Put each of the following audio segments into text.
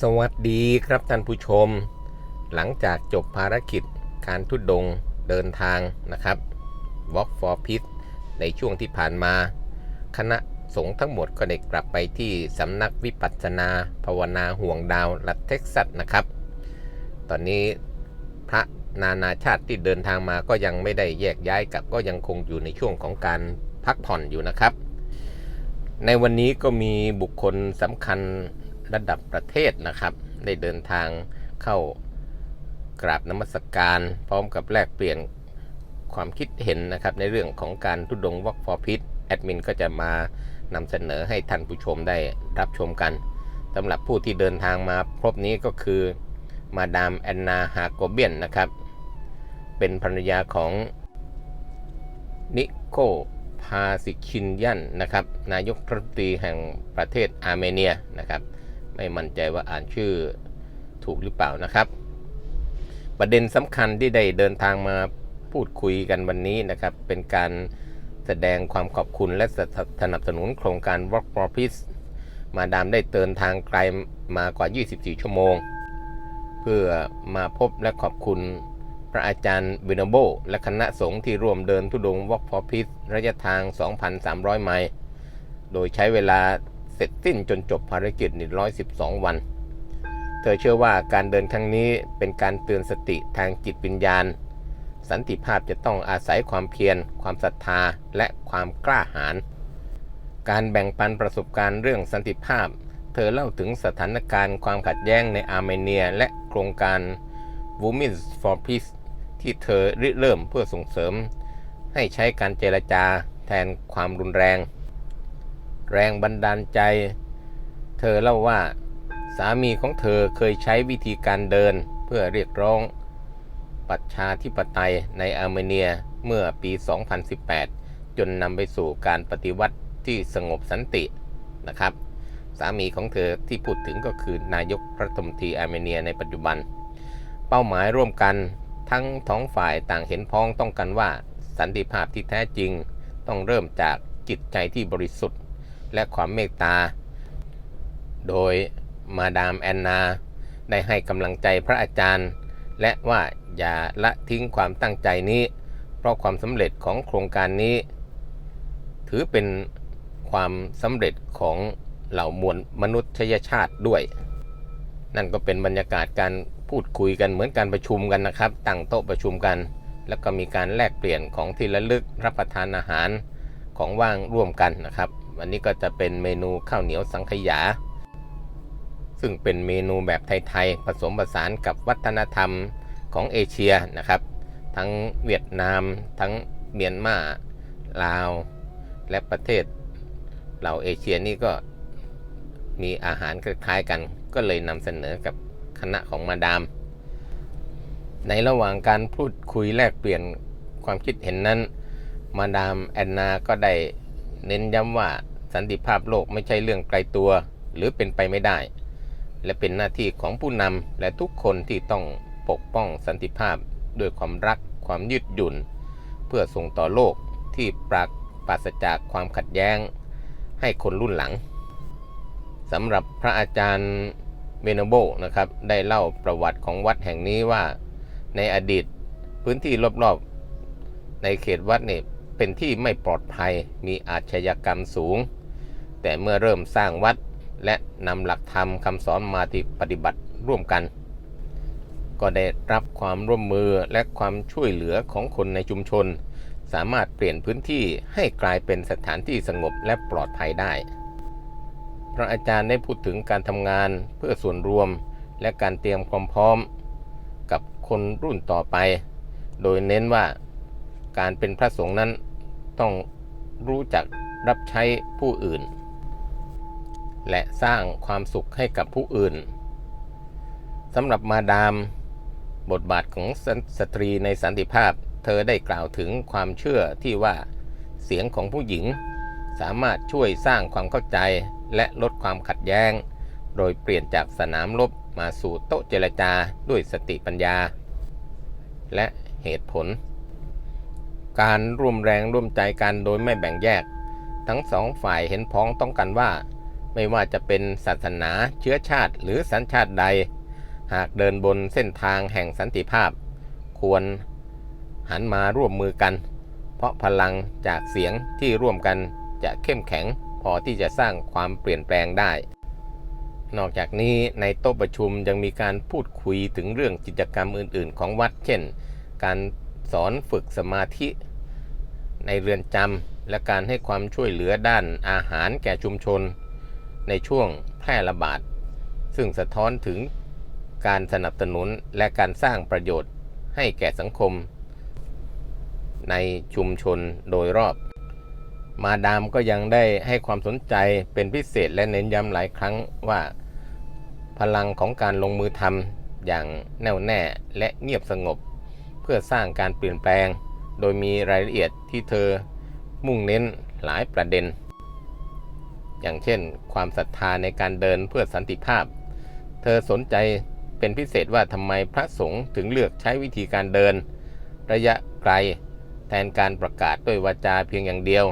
สวัสดีครับท่านผู้ชมหลังจากจบภารกิจการธุดงค์เดินทางนะครับ Walk for Peace ในช่วงที่ผ่านมาคณะสงฆ์ทั้งหมดก็ได้กลับไปที่สำนักวิปัสสนาภาวนาห่วงดาวรัฐเท็กซัสนะครับตอนนี้พระนานาชาติที่เดินทางมาก็ยังไม่ได้แยกย้ายกลับก็ยังคงอยู่ในช่วงของการพักผ่อนอยู่นะครับในวันนี้ก็มีบุคคลสำคัญระดับประเทศนะครับได้เดินทางเข้ากราบนมัสการพร้อมกับแลกเปลี่ยนความคิดเห็นนะครับในเรื่องของการธุดงค์ Walk for Peace แอดมินก็จะมานำเสนอให้ท่านผู้ชมได้รับชมกันสำหรับผู้ที่เดินทางมาพบนี้ก็คือมาดามแอนนาฮาโกเบียนนะครับเป็นภรรยาของนิโคลพาสิชินยันนะครับนายกรัฐมนตรีแห่งประเทศอาร์เมเนียนะครับไม่มั่นใจว่าอ่านชื่อถูกหรือเปล่านะครับประเด็นสำคัญที่ได้เดินทางมาพูดคุยกันวันนี้นะครับเป็นการแสดงความขอบคุณและสนับสนุนโครงการ Walk for Peace มาดามได้เดินทางไกลมากว่า24ชั่วโมงเพื่อมาพบและขอบคุณพระอาจารย์ Venerable และคณะสงฆ์ที่ร่วมเดินธุดงค์ Walk for Peace ระยะทาง 2,300 ไมล์โดยใช้เวลาเสร็จสิ้นจนจบภารกิจ112 วันเธอเชื่อว่าการเดินครั้งนี้เป็นการเตือนสติทางจิตวิญญาณสันติภาพจะต้องอาศัยความเพียรความศรัทธาและความกล้าหาญการแบ่งปันประสบการณ์เรื่องสันติภาพเธอเล่าถึงสถานการณ์ความขัดแย้งในอาร์เมเนียและโครงการ Women for Peace ที่เธอริเริ่มเพื่อส่งเสริมให้ใช้การเจรจาแทนความรุนแรงบันดาลใจเธอเล่าว่าสามีของเธอเคยใช้วิธีการเดินเพื่อเรียกร้องประชาธิปไตยในอาร์เมเนียเมื่อปี 2018 จนนำไปสู่การปฏิวัติที่สงบสันตินะครับสามีของเธอที่พูดถึงก็คือนายกรัฐมนตรีอาร์เมเนียในปัจจุบันเป้าหมายร่วมกันทั้งท้องฝ่ายต่างเห็นพ้องต้องกันว่าสันติภาพที่แท้จริงต้องเริ่มจากจิตใจที่บริสุทธิ์และความเมตตาโดยมาดามแอนนาได้ให้กำลังใจพระอาจารย์และว่าอย่าละทิ้งความตั้งใจนี้เพราะความสำเร็จของโครงการนี้ถือเป็นความสำเร็จของเหล่ามวลมนุษยชาติด้วยนั่นก็เป็นบรรยากาศการพูดคุยกันเหมือนการประชุมกันนะครับตั้งโต๊ะประชุมกันแล้วก็มีการแลกเปลี่ยนของที่ระลึกรับประทานอาหารของว่างร่วมกันนะครับวันนี้ก็จะเป็นเมนูข้าวเหนียวสังขยาซึ่งเป็นเมนูแบบไทยๆผสมผสานกับวัฒนธรรมของเอเชียนะครับทั้งเวียดนามทั้งเมียนมาลาวและประเทศเหล่าเอเชียนี่ก็มีอาหารคล้ายๆกันก็เลยนำเสนอกับคณะของมาดามในระหว่างการพูดคุยแลกเปลี่ยนความคิดเห็นนั้นมาดามแอนนาก็ได้เน้นย้ำว่าสันติภาพโลกไม่ใช่เรื่องไกลตัวหรือเป็นไปไม่ได้และเป็นหน้าที่ของผู้นำและทุกคนที่ต้องปกป้องสันติภาพด้วยความรักความยืดหยุ่นเพื่อส่งต่อโลกที่ปราศจากความขัดแย้งให้คนรุ่นหลังสำหรับพระอาจารย์Venerableนะครับได้เล่าประวัติของวัดแห่งนี้ว่าในอดีตพื้นที่รอบๆในเขตวัดนี่เป็นที่ไม่ปลอดภัยมีอาชญากรรมสูงแต่เมื่อเริ่มสร้างวัดและนำหลักธรรมคำสอนมาปฏิบัติร่วมกันก็ได้รับความร่วมมือและความช่วยเหลือของคนในชุมชนสามารถเปลี่ยนพื้นที่ให้กลายเป็นสถานที่สงบและปลอดภัยได้พระอาจารย์ได้พูดถึงการทำงานเพื่อส่วนรวมและการเตรียมความพร้อมกับคนรุ่นต่อไปโดยเน้นว่าการเป็นพระสงฆ์นั้นต้องรู้จักรับใช้ผู้อื่นและสร้างความสุขให้กับผู้อื่นสำหรับมาดามบทบาทของสตรีในสันติภาพเธอได้กล่าวถึงความเชื่อที่ว่าเสียงของผู้หญิงสามารถช่วยสร้างความเข้าใจและลดความขัดแย้งโดยเปลี่ยนจากสนามรบมาสู่โต๊ะเจรจาด้วยสติปัญญาและเหตุผลการร่วมแรงร่วมใจกันโดยไม่แบ่งแยกทั้งสองฝ่ายเห็นพ้องต้องกันว่า ไม่ว่าจะเป็นศาสนาเชื้อชาติหรือสัญชาติใดหากเดินบนเส้นทางแห่งสันติภาพควรหันมาร่วมมือกันเพราะพลังจากเสียงที่ร่วมกันจะเข้มแข็งพอที่จะสร้างความเปลี่ยนแปลงได้นอกจากนี้ในโต๊ะประชุมยังมีการพูดคุยถึงเรื่องกิจกรรมอื่นๆของวัดเช่นการสอนฝึกสมาธิในเรือนจำและการให้ความช่วยเหลือด้านอาหารแก่ชุมชนในช่วงแพร่ระบาดซึ่งสะท้อนถึงการสนับสนุนและการสร้างประโยชน์ให้แก่สังคมในชุมชนโดยรอบมาดามก็ยังได้ให้ความสนใจเป็นพิเศษและเน้นย้ำหลายครั้งว่าพลังของการลงมือทำอย่างแน่วแน่และเงียบสงบเพื่อสร้างการเปลี่ยนแปลงโดยมีรายละเอียดที่เธอมุ่งเน้นหลายประเด็นอย่างเช่นความศรัทธาในการเดินเพื่อสันติภาพเธอสนใจเป็นพิเศษว่าทำไมพระสงฆ์ถึงเลือกใช้วิธีการเดินระยะไกลแทนการประกาศด้วยวาจาเพียงอย่างเดียว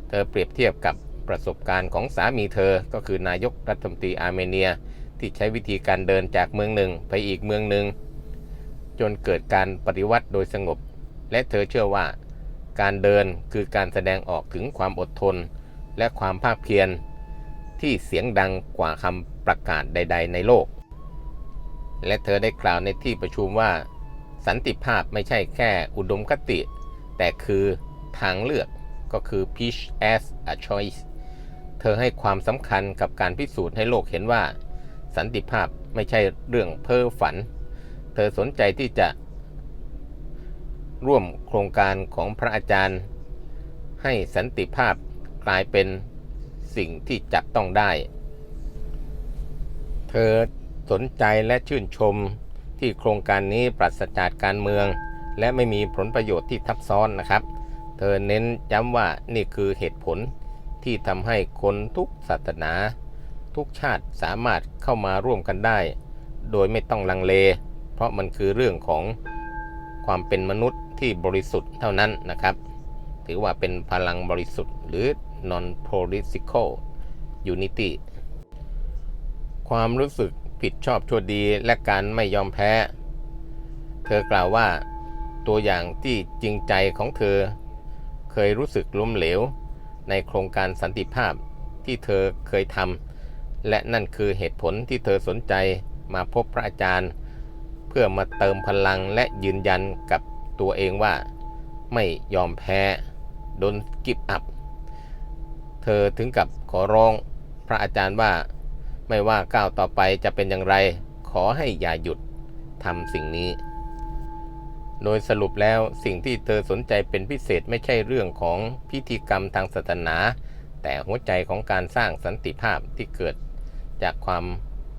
เธอเปรียบเทียบกับประสบการณ์ของสามีเธอก็คือนายกรัฐมนตรีอาร์เมเนียที่ใช้วิธีการเดินจากเมืองหนึ่งไปอีกเมืองหนึ่งจนเกิดการปฏิวัติโดยสงบและเธอเชื่อว่าการเดินคือการแสดงออกถึงความอดทนและความภาคเพียรที่เสียงดังกว่าคำประกาศใดๆในโลกและเธอได้กล่าวในที่ประชุมว่าสันติภาพไม่ใช่แค่อุดมคติแต่คือทางเลือกก็คือ peace as a choice เธอให้ความสำคัญกับการพิสูจน์ให้โลกเห็นว่าสันติภาพไม่ใช่เรื่องเพ้อฝันเธอสนใจที่จะร่วมโครงการของพระอาจารย์ให้สันติภาพกลายเป็นสิ่งที่จับต้องได้เธอสนใจและชื่นชมที่โครงการนี้ปราศจากการเมืองและไม่มีผลประโยชน์ที่ทับซ้อนนะครับเธอเน้นย้ำว่านี่คือเหตุผลที่ทำให้คนทุกศาสนาทุกชาติสามารถเข้ามาร่วมกันได้โดยไม่ต้องลังเลเพราะมันคือเรื่องของความเป็นมนุษย์ที่บริสุทธิ์เท่านั้นนะครับถือว่าเป็นพลังบริสุทธิ์หรือ non-political unity ความรู้สึกผิดชอบชั่วดีและการไม่ยอมแพ้เธอกล่าวว่าตัวอย่างที่จริงใจของเธอเคยรู้สึกล้มเหลวในโครงการสันติภาพที่เธอเคยทำและนั่นคือเหตุผลที่เธอสนใจมาพบพระอาจารย์เพื่อมาเติมพลังและยืนยันกับตัวเองว่าไม่ยอมแพ้ Don't give up เธอถึงกับขอร้องพระอาจารย์ว่าไม่ว่าก้าวต่อไปจะเป็นอย่างไรขอให้อย่าหยุดทำสิ่งนี้โดยสรุปแล้วสิ่งที่เธอสนใจเป็นพิเศษไม่ใช่เรื่องของพิธีกรรมทางศาสนาแต่หัวใจของการสร้างสันติภาพที่เกิดจากความ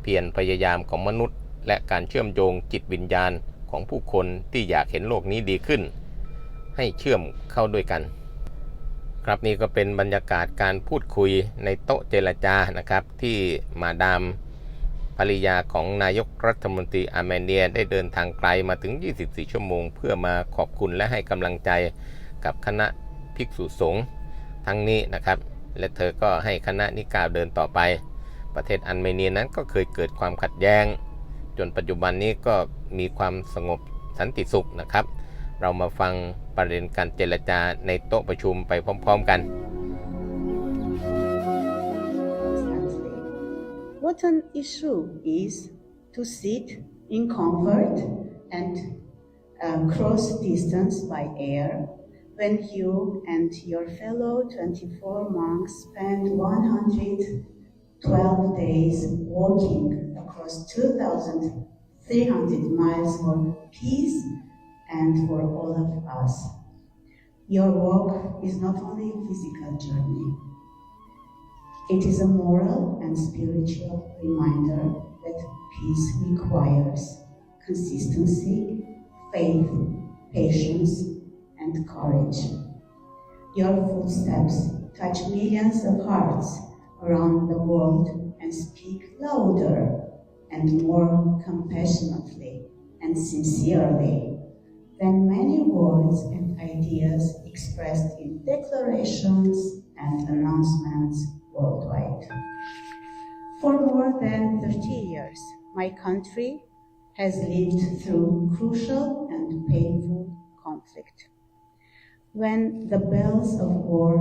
เพียรพยายามของมนุษย์และการเชื่อมโยงจิตวิญญาณของผู้คนที่อยากเห็นโลกนี้ดีขึ้นให้เชื่อมเข้าด้วยกันครับนี่ก็เป็นบรรยากาศการพูดคุยในโต๊ะเจรจานะครับที่มาดามภริยาของนายกรัฐมนตรีอาร์เมเนียได้เดินทางไกลมาถึง24ชั่วโมงเพื่อมาขอบคุณและให้กำลังใจกับคณะภิกษุสงฆ์ทั้งนี้นะครับและเธอก็ให้คณะนี้ก้าวเดินต่อไปประเทศอาร์เมเนียนั้นก็เคยเกิดความขัดแย้งจนปัจจุบันนี้ก็มีความสงบสันติสุขนะครับเรามาฟังประเด็นการเจรจาในโต๊ะประชุมไปพร้อมๆกัน What an issue is to sit in comfort and cross distance by air when you and your fellow 24 monks spend 112 days walking across 2,300 miles for peace and for all of us. Your walk is not only a physical journey. It is a moral and spiritual reminder that peace requires consistency, faith, patience, and courage. Your footsteps touch millions of hearts around the world and speak louder and more compassionately and sincerely than many words and ideas expressed in declarations and announcements worldwide. For more than 30 years, my country has lived through crucial and painful conflict. When the bells of war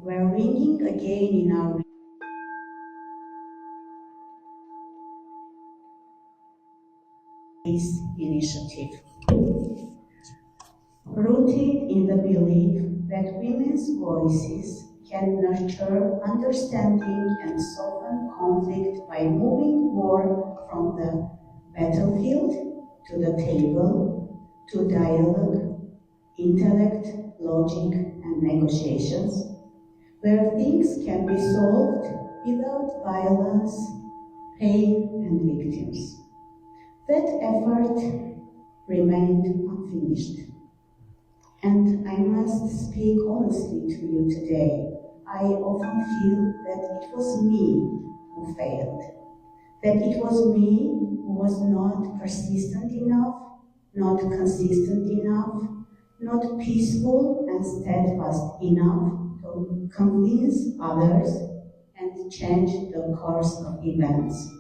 were ringing again in our peace initiative, rooted in the belief that women's voices can nurture understanding and soften conflict by moving war from the battlefield to the table, to dialogue, intellect, logic, and negotiations, where things can be solved without violence, pain, and victims. That effort remained unfinished. And I must speak honestly to you today. I often feel that it was me who failed, that it was me who was not persistent enough, not consistent enough, not peaceful and steadfast enough to convince others and change the course of events.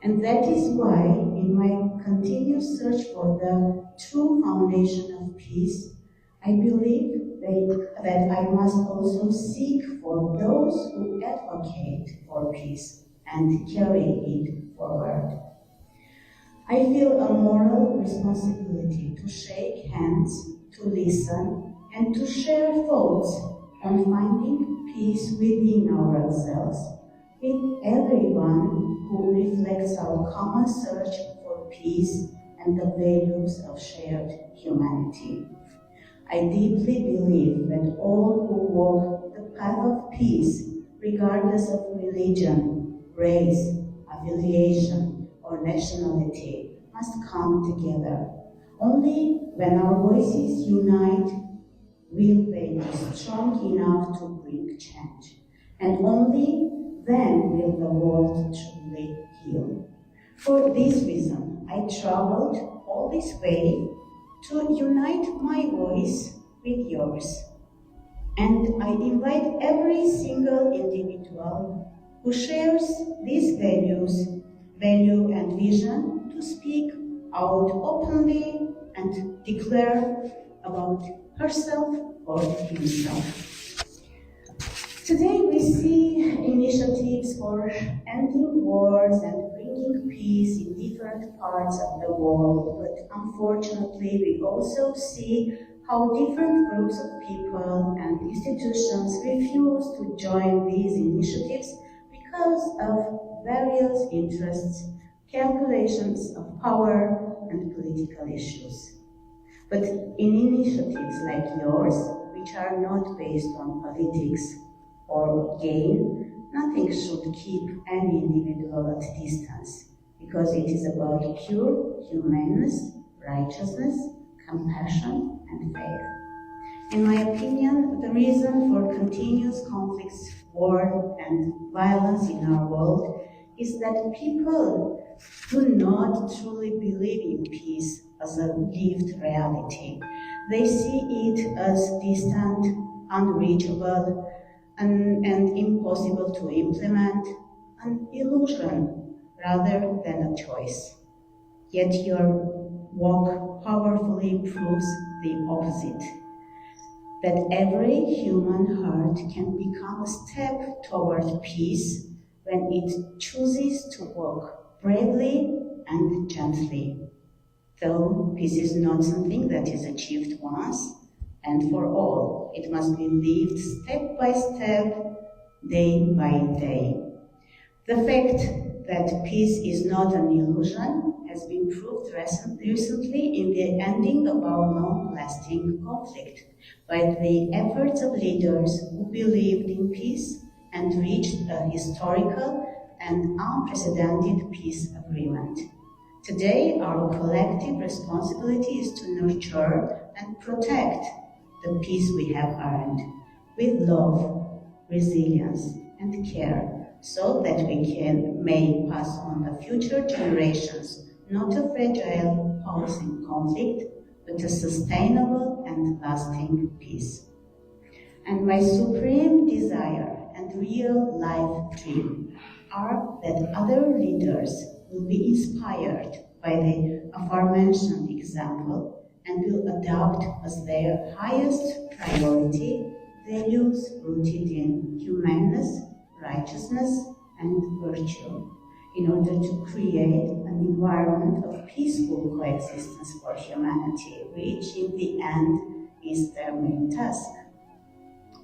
And that is why, in my continuous search for the true foundation of peace, I believe that I must also seek for those who advocate for peace and carry it forward. I feel a moral responsibility to shake hands, to listen, and to share thoughts on finding peace within ourselves, with everyone who reflects our common search for peace and the values of shared humanity. I deeply believe that all who walk the path of peace, regardless of religion, race, affiliation, or nationality, must come together. Only when our voices unite will they be strong enough to bring change. And only then will the world truly heal. For this reason, I traveled all this way to unite my voice with yours. And I invite every single individual who shares these value and vision to speak out openly and declare about herself or himself. Today we see initiatives for ending wars and bringing peace in different parts of the world, but unfortunately we also see how different groups of people and institutions refuse to join these initiatives because of various interests, calculations of power, and political issues. But in initiatives like yours, which are not based on politics or gain, nothing should keep any individual at distance, because it is about pure humaneness, righteousness, compassion, and faith. In my opinion, the reason for continuous conflicts, war, and violence in our world is that people do not truly believe in peace as a lived reality. They see it as distant, unreachable, and impossible to implement, an illusion rather than a choice. Yet your work powerfully proves the opposite, that every human heart can become a step toward peace when it chooses to walk bravely and gently. Though peace is not something that is achieved once and for all, it must be lived step by step, day by day. The fact that peace is not an illusion has been proved recently in the ending of our long-lasting conflict by the efforts of leaders who believed in peace and reached a historical and unprecedented peace agreement. Today, our collective responsibility is to nurture and protect the peace we have earned with love, resilience, and care, so that we may pass on the future generations not a fragile pause in conflict, but a sustainable and lasting peace. And my supreme desire and real life dream are that other leaders will be inspired by the aforementioned example and will adopt as their highest priority values rooted in humaneness, righteousness, and virtue, in order to create an environment of peaceful coexistence for humanity, which in the end is their main task.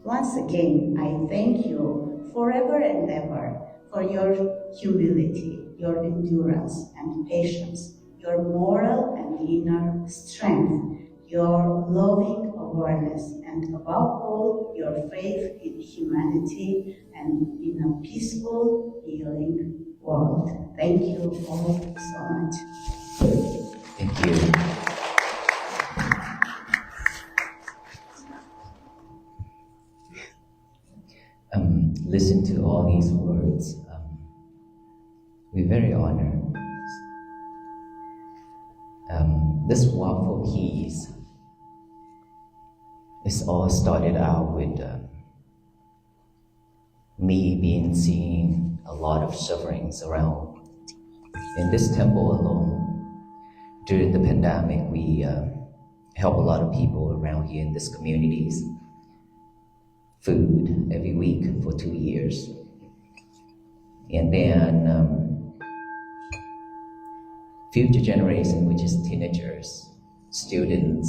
Once again, I thank you forever and ever for your humility, your endurance and patience, your moral and inner strength, your loving awareness, and above all, your faith in humanity and in a peaceful, healing world. Thank you all so much. Thank you. Listen to all these words. We're very honored. This walk for peace is all started out with me seeing a lot of sufferings around. In this temple alone, during the pandemic, we help a lot of people around here in these communities. Food every week for 2 years. And then future generation, which is teenagers, students,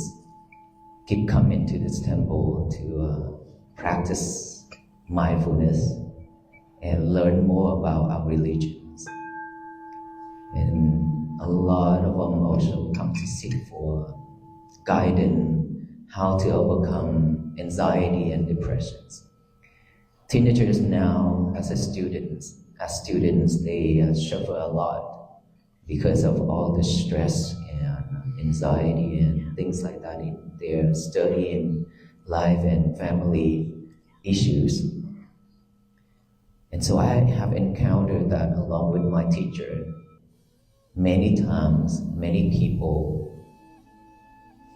keep coming to this temple to practice mindfulness and learn more about our religions. And a lot of them also come to seek for guidance, how to overcome anxiety and depressions. Teenagers now, as students, they suffer a lot because of all the stress and anxiety and things like that in their studying life and family issues. And so I have encountered that along with my teacher many times, many people.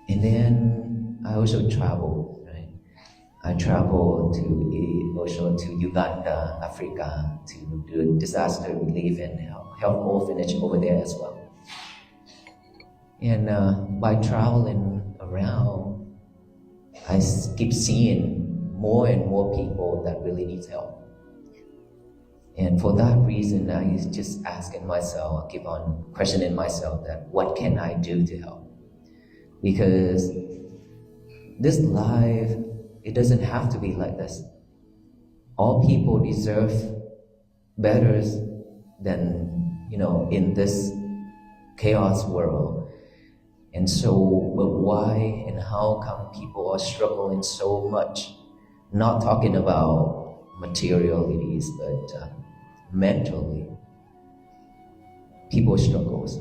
And then I also travel, right? I travel also to Uganda, Africa, to do disaster relief and help orphanage over there as well. And by traveling around, I keep seeing more and more people that really need help. And for that reason, I was just asking myself, I keep on questioning myself that what can I do to help? Because this life, it doesn't have to be like this. All people deserve better than, in this chaos world. And so, but why and how come people are struggling so much? Not talking about materialities, but mentally, people struggles.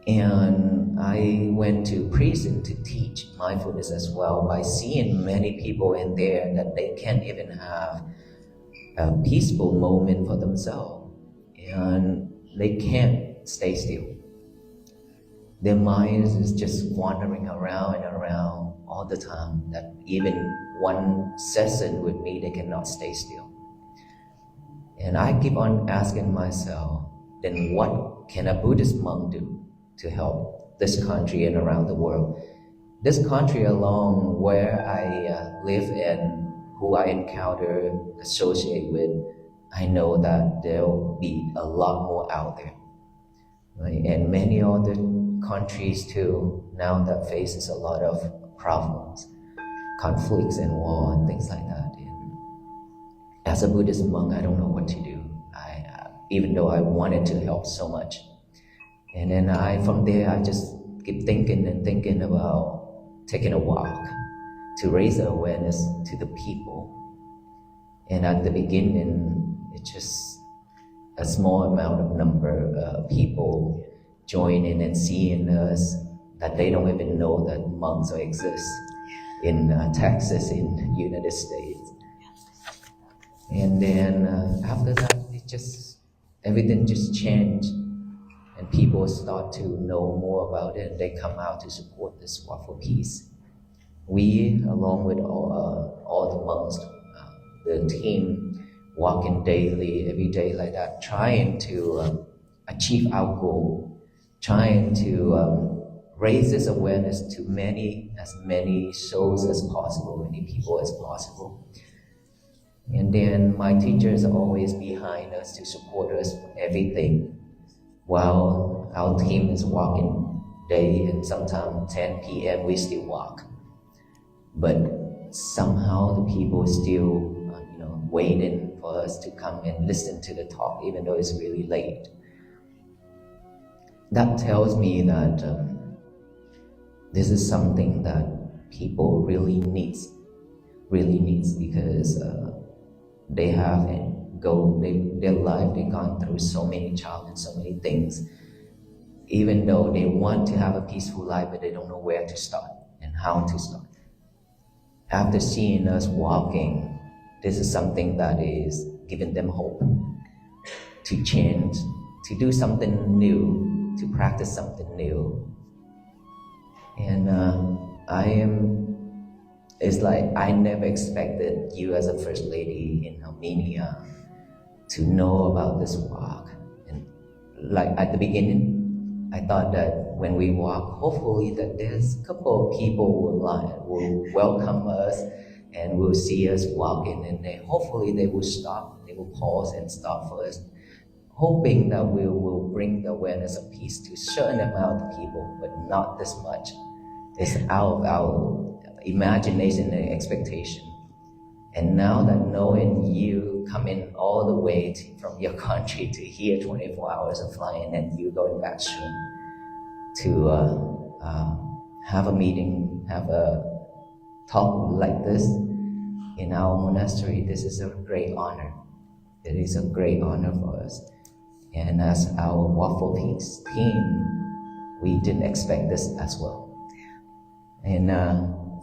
And I went to prison to teach mindfulness as well by seeing many people in there that they can't even have a peaceful moment for themselves. And they can't stay still. Their minds is just wandering around and around all the time, that even one session with me, they cannot stay still. And I keep on asking myself, then what can a Buddhist monk do to help this country and around the world? This country alone where I live and who I encounter, associate with, I know that there will be a lot more out there. Right? And many other countries too, now that faces a lot of problems, conflicts and war and things like that. As a Buddhist monk, I don't know what to do. Even though I wanted to help so much. And then from there, I just keep thinking about taking a walk to raise the awareness to the people. And at the beginning, it's just a small amount of number of people joining and seeing us, that they don't even know that monks exist in Texas, in the United States. And then after that, everything just changed, and people start to know more about it, and they come out to support this walk for peace. We, along with all the monks, the team, walking daily, every day like that, trying to achieve our goal, trying to raise this awareness to as many souls as possible, many people as possible. And then my teachers are always behind us to support us for everything, while our team is walking day and sometimes 10 p.m. we still walk. But somehow the people still, waiting for us to come and listen to the talk, even though it's really late. That tells me that this is something that people really needs because they have their life, they've gone through so many challenges, so many things. Even though they want to have a peaceful life, but they don't know where to start and how to start. After seeing us walking, this is something that is giving them hope to change, to do something new, to practice something new. And it's like I never expected you as a First Lady in Armenia to know about this walk. And like at the beginning, I thought that when we walk, hopefully that there's a couple of people will welcome us and will see us walking, and hopefully they will stop, they will pause and stop for us, hoping that we will bring the awareness of peace to a certain amount of people, but not this much. It's out of our imagination and expectation. And now that knowing you coming all the way from your country to here, 24 hours of flying, and you going back soon to have a meeting, have a talk like this in our monastery, this is a great honor. It is a great honor for us. And as our Walk for Peace team, we didn't expect this as well. And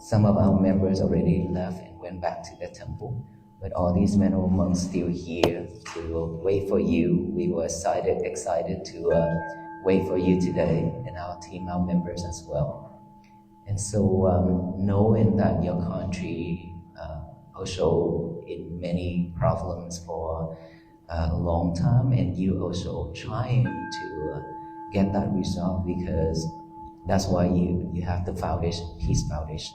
some of our members already left and went back to the temple, but all these venerable monks still here to wait for you. We were excited to wait for you today, and our team, our members as well. And so knowing that your country also in many problems for a long time, and you also trying to get that resolved, because that's why you have the foundation, Peace Foundation.